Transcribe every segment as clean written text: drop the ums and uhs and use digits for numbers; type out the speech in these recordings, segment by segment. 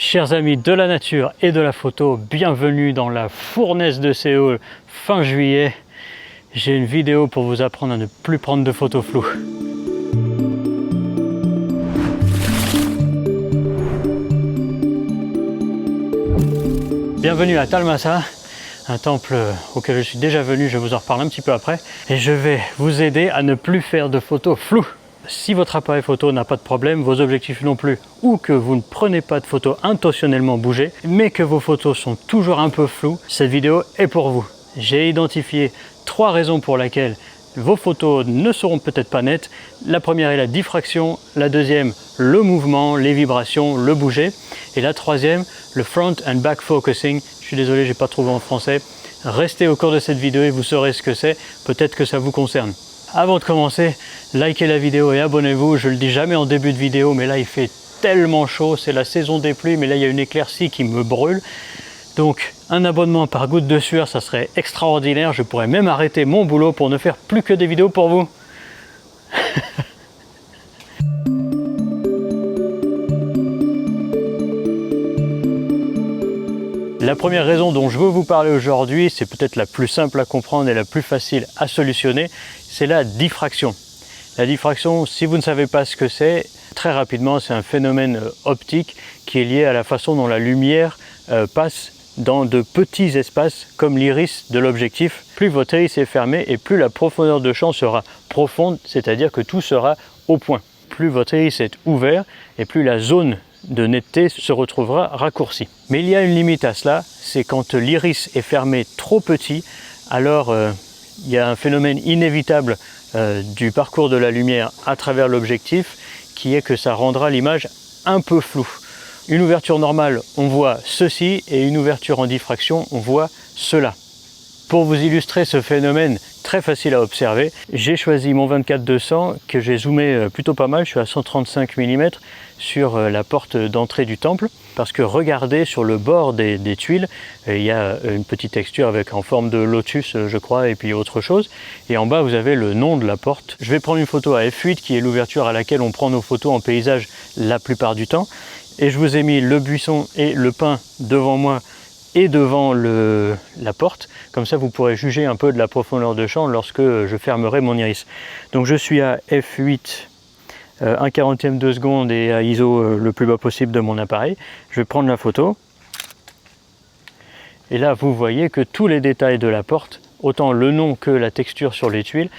Chers amis de la nature et de la photo, bienvenue dans la fournaise de Séoul fin juillet. J'ai une vidéo pour vous apprendre à ne plus prendre de photos floues. Bienvenue à Talmasa, un temple auquel je suis déjà venu, je vous en reparle un petit peu après. Et je vais vous aider à ne plus faire de photos floues. Si votre appareil photo n'a pas de problème, vos objectifs non plus, ou que vous ne prenez pas de photos intentionnellement bougées, mais que vos photos sont toujours un peu floues, cette vidéo est pour vous. J'ai identifié 3 raisons pour lesquelles vos photos ne seront peut-être pas nettes. La première est la diffraction, la deuxième, le mouvement, les vibrations, le bouger, et la troisième, le front and back focusing. Je suis désolé, j'ai pas trouvé en français. Restez au cours de cette vidéo et vous saurez ce que c'est, peut-être que ça vous concerne. Avant de commencer, likez la vidéo et abonnez-vous. Je le dis jamais en début de vidéo, mais là il fait tellement chaud, c'est la saison des pluies, mais là il y a une éclaircie qui me brûle. Donc un abonnement par goutte de sueur, ça serait extraordinaire. Je pourrais même arrêter mon boulot pour ne faire plus que des vidéos pour vous. La première raison dont je veux vous parler aujourd'hui, c'est peut-être la plus simple à comprendre et la plus facile à solutionner, c'est la diffraction. La diffraction, si vous ne savez pas ce que c'est, très rapidement, c'est un phénomène optique qui est lié à la façon dont la lumière passe dans de petits espaces comme l'iris de l'objectif. Plus votre iris est fermé et plus la profondeur de champ sera profonde, c'est-à-dire que tout sera au point. Plus votre iris est ouvert et plus la zone de netteté se retrouvera raccourcie. Mais il y a une limite à cela, c'est quand l'iris est fermé trop petit, alors il y a un phénomène inévitable du parcours de la lumière à travers l'objectif qui est que ça rendra l'image un peu floue. Une ouverture normale, on voit ceci, et une ouverture en diffraction, on voit cela. Pour vous illustrer ce phénomène très facile à observer, j'ai choisi mon 24-200 que j'ai zoomé plutôt pas mal, je suis à 135 mm sur la porte d'entrée du temple, parce que regardez sur le bord des tuiles, il y a une petite texture avec en forme de lotus je crois, et puis autre chose, et en bas vous avez le nom de la porte. Je vais prendre une photo à f8 qui est l'ouverture à laquelle on prend nos photos en paysage la plupart du temps, et je vous ai mis le buisson et le pin devant moi et devant la porte, comme ça vous pourrez juger un peu de la profondeur de champ lorsque je fermerai mon iris. Donc je suis à f8, 1/40 de seconde et à ISO le plus bas possible de mon appareil. Je vais prendre la photo, et là vous voyez que tous les détails de la porte, autant le nom que la texture sur les tuiles,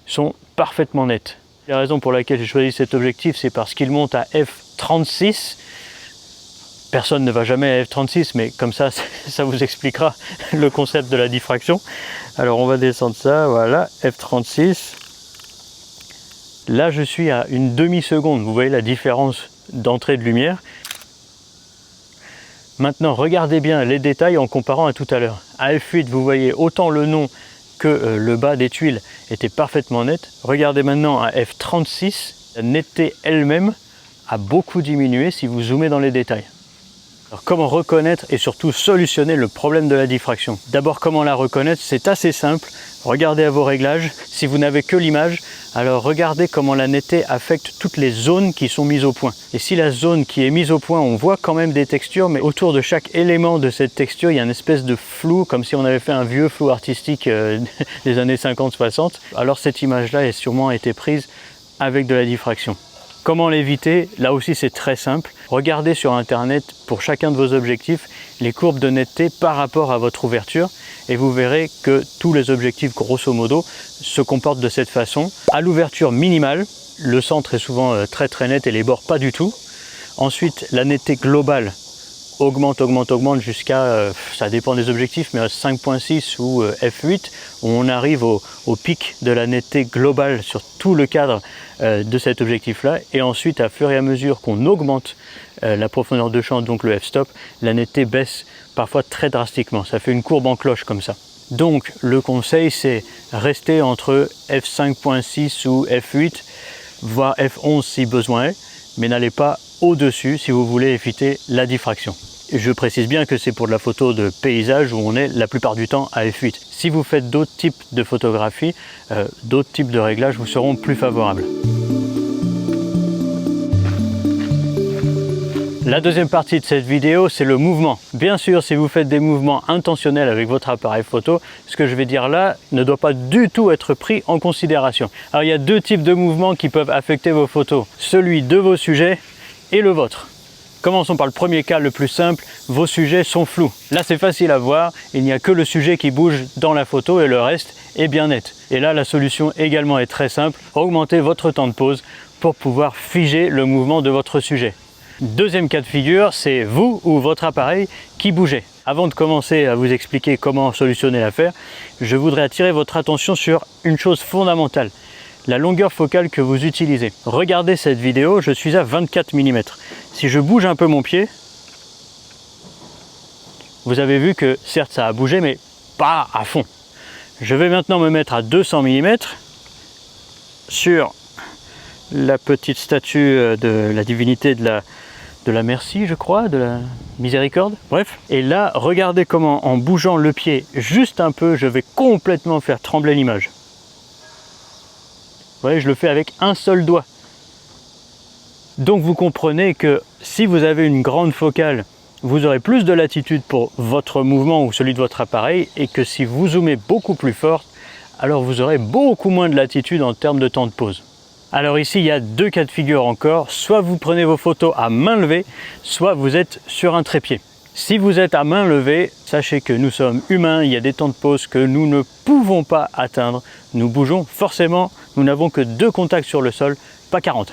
sont parfaitement nets. La raison pour laquelle j'ai choisi cet objectif, c'est parce qu'il monte à f36. Personne ne va jamais à f36, mais comme ça, ça vous expliquera le concept de la diffraction. Alors on va descendre ça, voilà, f36. Là je suis à une demi-seconde, vous voyez la différence d'entrée de lumière. Maintenant regardez bien les détails en comparant à tout à l'heure. À f8 vous voyez autant le nom que le bas des tuiles était parfaitement net. Regardez maintenant à f36, la netteté elle-même a beaucoup diminué si vous zoomez dans les détails. Alors comment reconnaître et surtout solutionner le problème de la diffraction? D'abord, comment la reconnaître? C'est assez simple. Regardez à vos réglages. Si vous n'avez que l'image, alors regardez comment la netteté affecte toutes les zones qui sont mises au point. Et si la zone qui est mise au point, on voit quand même des textures, mais autour de chaque élément de cette texture, il y a une espèce de flou, comme si on avait fait un vieux flou artistique des années 50-60. Alors cette image-là a sûrement été prise avec de la diffraction. Comment l'éviter? Là aussi c'est très simple. Regardez sur internet pour chacun de vos objectifs les courbes de netteté par rapport à votre ouverture et vous verrez que tous les objectifs grosso modo se comportent de cette façon. À l'ouverture minimale, le centre est souvent très net et les bords pas du tout. Ensuite la netteté globale augmente jusqu'à, ça dépend des objectifs, mais à 5.6 ou f8, où on arrive au pic de la netteté globale sur tout le cadre de cet objectif-là. Et ensuite, à fur et à mesure qu'on augmente la profondeur de champ, donc le f-stop, la netteté baisse parfois très drastiquement. Ça fait une courbe en cloche comme ça. Donc le conseil, c'est rester entre f5.6 ou f8, voire f11 si besoin est, mais n'allez pas au-dessus si vous voulez éviter la diffraction. Et je précise bien que c'est pour de la photo de paysage où on est la plupart du temps à f8. Si vous faites d'autres types de photographies, d'autres types de réglages vous seront plus favorables. La deuxième partie de cette vidéo, c'est le mouvement. Bien sûr, si vous faites des mouvements intentionnels avec votre appareil photo, ce que je vais dire là ne doit pas du tout être pris en considération. Alors il y a deux types de mouvements qui peuvent affecter vos photos, celui de vos sujets et le vôtre. Commençons par le premier cas, le plus simple, vos sujets sont flous. Là c'est facile à voir, il n'y a que le sujet qui bouge dans la photo et le reste est bien net. Et là la solution également est très simple, augmentez votre temps de pause pour pouvoir figer le mouvement de votre sujet. Deuxième cas de figure, c'est vous ou votre appareil qui bougez. Avant de commencer à vous expliquer comment solutionner l'affaire, je voudrais attirer votre attention sur une chose fondamentale, la longueur focale que vous utilisez. Regardez cette vidéo, je suis à 24 mm. Si je bouge un peu mon pied, vous avez vu que certes ça a bougé, mais pas à fond. Je vais maintenant me mettre à 200 mm sur la petite statue de la divinité de la merci, je crois, de la miséricorde. Bref, et là, regardez comment en bougeant le pied juste un peu, je vais complètement faire trembler l'image. Vous voyez, je le fais avec un seul doigt. Donc vous comprenez que si vous avez une grande focale, vous aurez plus de latitude pour votre mouvement ou celui de votre appareil, et que si vous zoomez beaucoup plus fort, alors vous aurez beaucoup moins de latitude en termes de temps de pause. Alors ici, il y a deux cas de figure encore, soit vous prenez vos photos à main levée, soit vous êtes sur un trépied. Si vous êtes à main levée, sachez que nous sommes humains, il y a des temps de pause que nous ne pouvons pas atteindre. Nous bougeons forcément, nous n'avons que 2 contacts sur le sol, pas 40.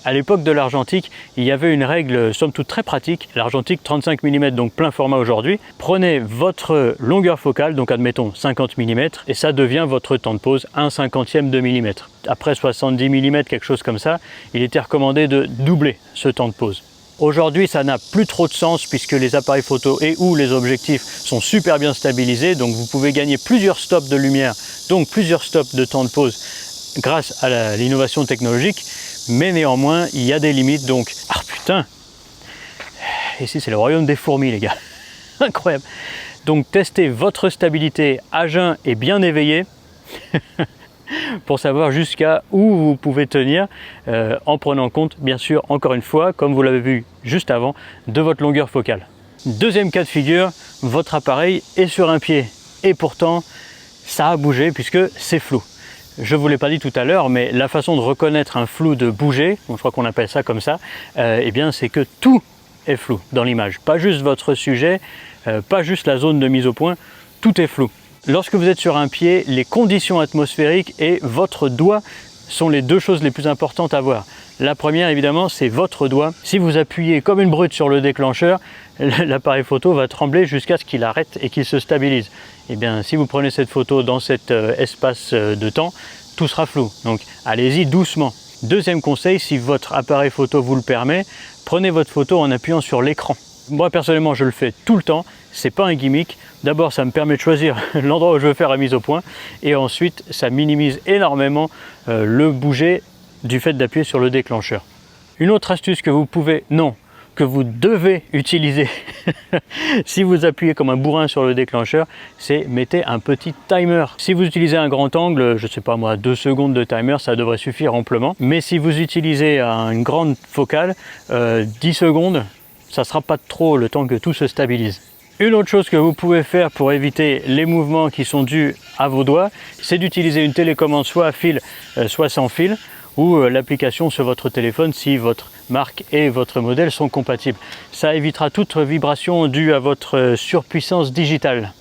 À l'époque de l'argentique, il y avait une règle somme toute très pratique. L'argentique 35 mm, donc plein format aujourd'hui. Prenez votre longueur focale, donc admettons 50 mm, et ça devient votre temps de pause 1/50 de millimètre. Après 70 mm, quelque chose comme ça, il était recommandé de doubler ce temps de pause. Aujourd'hui, ça n'a plus trop de sens puisque les appareils photo et ou les objectifs sont super bien stabilisés, donc vous pouvez gagner plusieurs stops de lumière, donc plusieurs stops de temps de pause grâce à l'innovation technologique, mais néanmoins, il y a des limites, donc... Ah putain! Ici, c'est le royaume des fourmis, les gars. Incroyable! Donc, testez votre stabilité à jeun et bien éveillé pour savoir jusqu'à où vous pouvez tenir en prenant compte, bien sûr, encore une fois, comme vous l'avez vu juste avant, de votre longueur focale. Deuxième cas de figure, votre appareil est sur un pied et pourtant, ça a bougé puisque c'est flou. Je ne vous l'ai pas dit tout à l'heure, mais la façon de reconnaître un flou de bouger, je crois qu'on appelle ça comme ça, eh bien c'est que tout est flou dans l'image. Pas juste votre sujet, pas juste la zone de mise au point, tout est flou. Lorsque vous êtes sur un pied, les conditions atmosphériques et votre doigt sont les deux choses les plus importantes à voir. La première, évidemment, c'est votre doigt. Si vous appuyez comme une brute sur le déclencheur, l'appareil photo va trembler jusqu'à ce qu'il arrête et qu'il se stabilise. Eh bien, si vous prenez cette photo dans cet espace de temps, tout sera flou. Donc, allez-y doucement. Deuxième conseil, si votre appareil photo vous le permet, prenez votre photo en appuyant sur l'écran. Moi, personnellement, je le fais tout le temps. C'est pas un gimmick. D'abord, ça me permet de choisir l'endroit où je veux faire la mise au point. Et ensuite, ça minimise énormément le bouger du fait d'appuyer sur le déclencheur. Une autre astuce que vous pouvez, non, que vous devez utiliser si vous appuyez comme un bourrin sur le déclencheur, c'est mettez un petit timer. Si vous utilisez un grand angle, je sais pas moi, 2 secondes de timer, ça devrait suffire amplement. Mais si vous utilisez une grande focale, 10 secondes, ça sera pas trop le temps que tout se stabilise. Une autre chose que vous pouvez faire pour éviter les mouvements qui sont dus à vos doigts, c'est d'utiliser une télécommande soit à fil, soit sans fil, ou l'application sur votre téléphone si votre marque et votre modèle sont compatibles. Ça évitera toute vibration due à votre surpuissance digitale.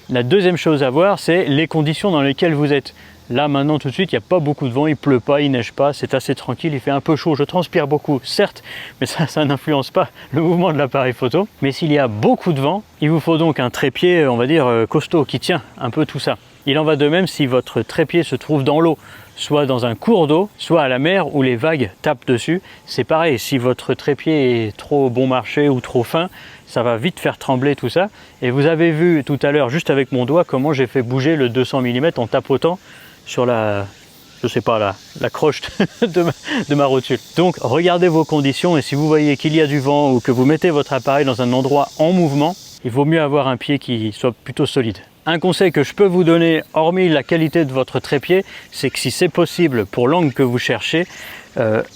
La deuxième chose à voir, c'est les conditions dans lesquelles vous êtes. Là maintenant tout de suite, il n'y a pas beaucoup de vent, il ne pleut pas, il ne neige pas, c'est assez tranquille, il fait un peu chaud, je transpire beaucoup, certes, mais ça n'influence pas le mouvement de l'appareil photo. Mais s'il y a beaucoup de vent, il vous faut donc un trépied, on va dire, costaud, qui tient un peu tout ça. Il en va de même si votre trépied se trouve dans l'eau, soit dans un cours d'eau, soit à la mer où les vagues tapent dessus. C'est pareil, si votre trépied est trop bon marché ou trop fin, ça va vite faire trembler tout ça. Et vous avez vu tout à l'heure, juste avec mon doigt, comment j'ai fait bouger le 200 mm en tapotant sur la, je sais pas, la croche de ma rotule. Donc regardez vos conditions et si vous voyez qu'il y a du vent ou que vous mettez votre appareil dans un endroit en mouvement, il vaut mieux avoir un pied qui soit plutôt solide. Un conseil que je peux vous donner, hormis la qualité de votre trépied, c'est que si c'est possible pour l'angle que vous cherchez,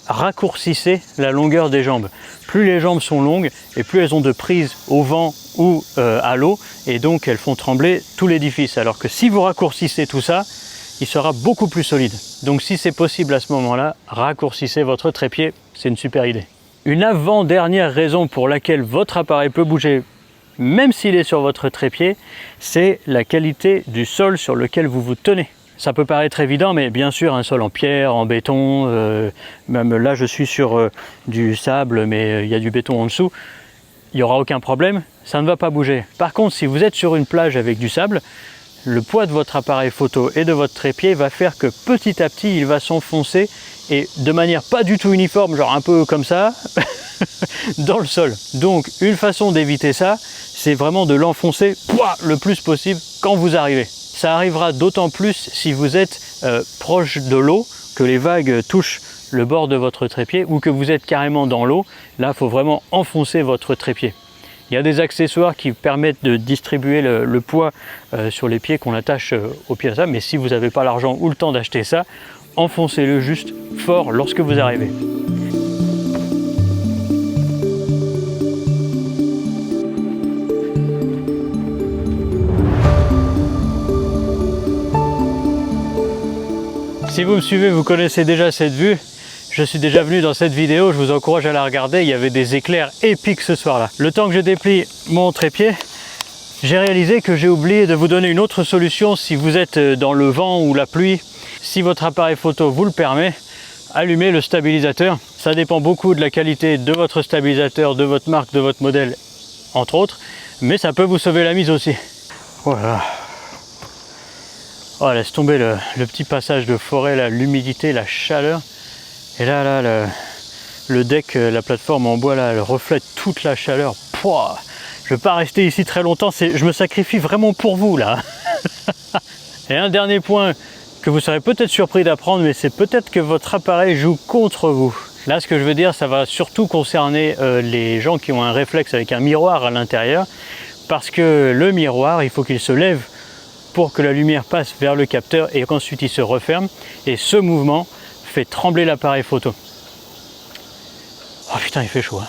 raccourcissez la longueur des jambes. Plus les jambes sont longues et plus elles ont de prise au vent ou à l'eau, et donc elles font trembler tout l'édifice. Alors que si vous raccourcissez tout ça, il sera beaucoup plus solide. Donc si c'est possible à ce moment-là, raccourcissez votre trépied, c'est une super idée. Une avant-dernière raison pour laquelle votre appareil peut bouger, même s'il est sur votre trépied, c'est la qualité du sol sur lequel vous vous tenez. Ça peut paraître évident, mais bien sûr, un sol en pierre, en béton, même là je suis sur du sable, mais il y a du béton en dessous, il n'y aura aucun problème, ça ne va pas bouger. Par contre, si vous êtes sur une plage avec du sable, le poids de votre appareil photo et de votre trépied va faire que petit à petit, il va s'enfoncer et de manière pas du tout uniforme, genre un peu comme ça, dans le sol. Donc, une façon d'éviter ça, c'est vraiment de l'enfoncer le plus possible quand vous arrivez. Ça arrivera d'autant plus si vous êtes proche de l'eau, que les vagues touchent le bord de votre trépied ou que vous êtes carrément dans l'eau. Là, il faut vraiment enfoncer votre trépied. Il y a des accessoires qui permettent de distribuer le poids sur les pieds qu'on attache aux pieds à ça, mais si vous n'avez pas l'argent ou le temps d'acheter ça, enfoncez-le juste fort lorsque vous arrivez. Si vous me suivez, vous connaissez déjà cette vue. Je suis déjà venu dans cette vidéo, je vous encourage à la regarder. Il y avait des éclairs épiques ce soir-là. Le temps que je déplie mon trépied, j'ai réalisé que j'ai oublié de vous donner une autre solution si vous êtes dans le vent ou la pluie. Si votre appareil photo vous le permet, allumez le stabilisateur. Ça dépend beaucoup de la qualité de votre stabilisateur, de votre marque, de votre modèle, entre autres. Mais ça peut vous sauver la mise aussi. Voilà. Oh, laisse tomber le petit passage de forêt, l'humidité, la chaleur. Et là, le deck, la plateforme en bois, là, elle reflète toute la chaleur. Pouah, je ne vais pas rester ici très longtemps, je me sacrifie vraiment pour vous, là. Et un dernier point que vous serez peut-être surpris d'apprendre, mais c'est peut-être que votre appareil joue contre vous. Là, ce que je veux dire, ça va surtout concerner les gens qui ont un réflexe avec un miroir à l'intérieur, parce que le miroir, il faut qu'il se lève pour que la lumière passe vers le capteur et qu'ensuite il se referme. Et ce mouvement fait trembler l'appareil photo. Oh putain, il fait chaud. Hein.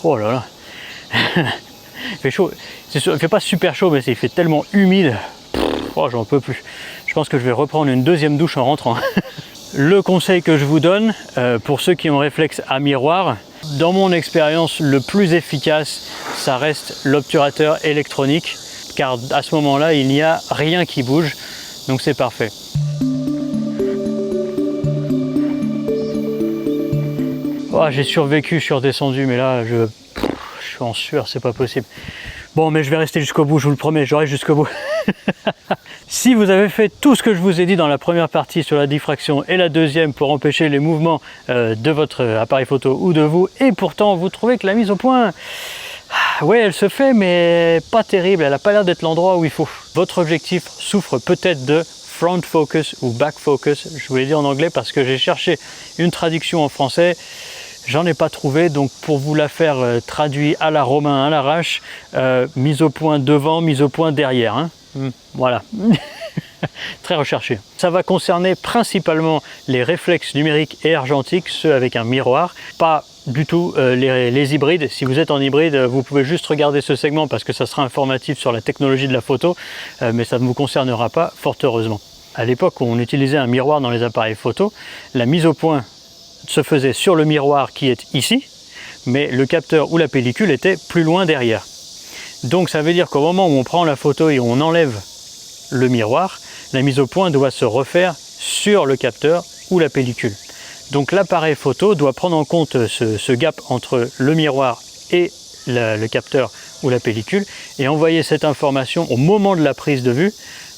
Oh là là. Il fait chaud. Il fait pas super chaud, mais il fait tellement humide. Oh, j'en peux plus. Je pense que je vais reprendre une deuxième douche en rentrant. Le conseil que je vous donne, pour ceux qui ont réflexe à miroir, dans mon expérience, le plus efficace, ça reste l'obturateur électronique. Car à ce moment-là, il n'y a rien qui bouge, donc c'est parfait. Oh, j'ai survécu, je suis redescendu, mais là, je suis en sueur, c'est pas possible. Bon, mais je vais rester jusqu'au bout, je vous le promets, je reste jusqu'au bout. Si vous avez fait tout ce que je vous ai dit dans la première partie sur la diffraction et la deuxième pour empêcher les mouvements de votre appareil photo ou de vous, et pourtant vous trouvez que la mise au point... ouais, elle se fait, mais pas terrible, elle n'a pas l'air d'être l'endroit où il faut. Votre objectif souffre peut-être de front focus ou back focus, je vous l'ai dit en anglais parce que j'ai cherché une traduction en français, j'en ai pas trouvé, donc pour vous la faire traduit à la romain, à l'arrache, mise au point devant, mise au point derrière, hein. Voilà. Très recherché. Ça va concerner principalement les réflexes numériques et argentiques, ceux avec un miroir, pas du tout les hybrides. Si vous êtes en hybride, vous pouvez juste regarder ce segment parce que ça sera informatif sur la technologie de la photo, mais ça ne vous concernera pas, fort heureusement. À l'époque où on utilisait un miroir dans les appareils photo, la mise au point se faisait sur le miroir qui est ici, mais le capteur ou la pellicule était plus loin derrière. Donc ça veut dire qu'au moment où on prend la photo et on enlève le miroir, la mise au point doit se refaire sur le capteur ou la pellicule. Donc l'appareil photo doit prendre en compte ce gap entre le miroir et le capteur ou la pellicule et envoyer cette information au moment de la prise de vue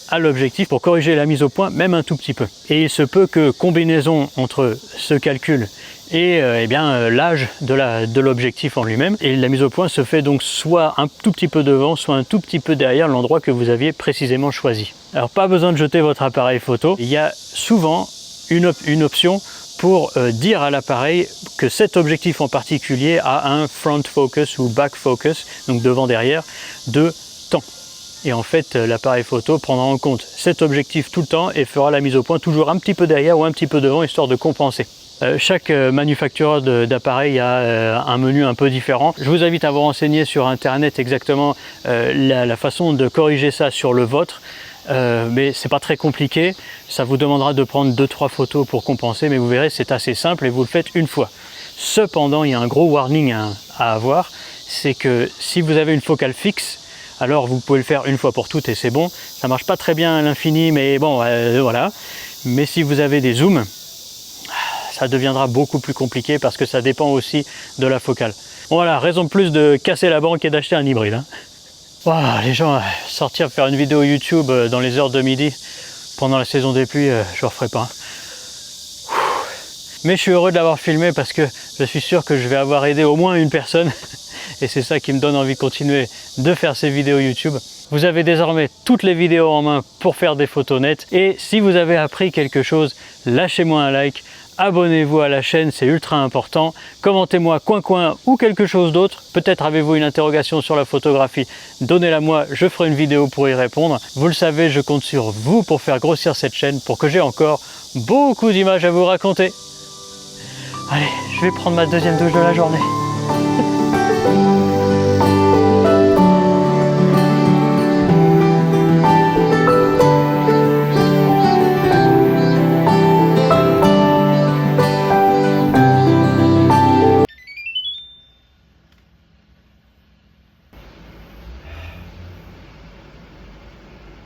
à l'objectif pour corriger la mise au point même un tout petit peu. Et il se peut que combinaison entre ce calcul et l'âge de l'objectif en lui-même, et la mise au point se fait donc soit un tout petit peu devant, soit un tout petit peu derrière l'endroit que vous aviez précisément choisi. Alors pas besoin de jeter votre appareil photo, il y a souvent une option pour dire à l'appareil que cet objectif en particulier a un front focus ou back focus, donc devant derrière, de temps. Et en fait, l'appareil photo prendra en compte cet objectif tout le temps et fera la mise au point toujours un petit peu derrière ou un petit peu devant, histoire de compenser. Chaque manufactureur d'appareils a un menu un peu différent. Je vous invite à vous renseigner sur internet exactement la façon de corriger ça sur le vôtre. Mais c'est pas très compliqué, ça vous demandera de prendre 2-3 photos pour compenser, mais vous verrez, c'est assez simple et vous le faites une fois. Cependant, il y a un gros warning à avoir, c'est que si vous avez une focale fixe, alors vous pouvez le faire une fois pour toutes et c'est bon. Ça marche pas très bien à l'infini, mais bon, voilà. Mais si vous avez des zooms, ça deviendra beaucoup plus compliqué parce que ça dépend aussi de la focale. Bon, voilà, raison de plus de casser la banque et d'acheter un hybride. Hein. Wow, les gens, sortir faire une vidéo YouTube dans les heures de midi pendant la saison des pluies, je ne le referai pas. Mais je suis heureux de l'avoir filmé parce que je suis sûr que je vais avoir aidé au moins une personne. Et c'est ça qui me donne envie de continuer de faire ces vidéos YouTube. Vous avez désormais toutes les vidéos en main pour faire des photos nettes. Et si vous avez appris quelque chose, lâchez-moi un like. Abonnez-vous à la chaîne, c'est ultra important. Commentez-moi coin ou quelque chose d'autre. Peut-être avez-vous une interrogation sur la photographie. Donnez-la moi, je ferai une vidéo pour y répondre. Vous le savez, je compte sur vous pour faire grossir cette chaîne, pour que j'ai encore beaucoup d'images à vous raconter. Allez, je vais prendre ma deuxième douche de la journée.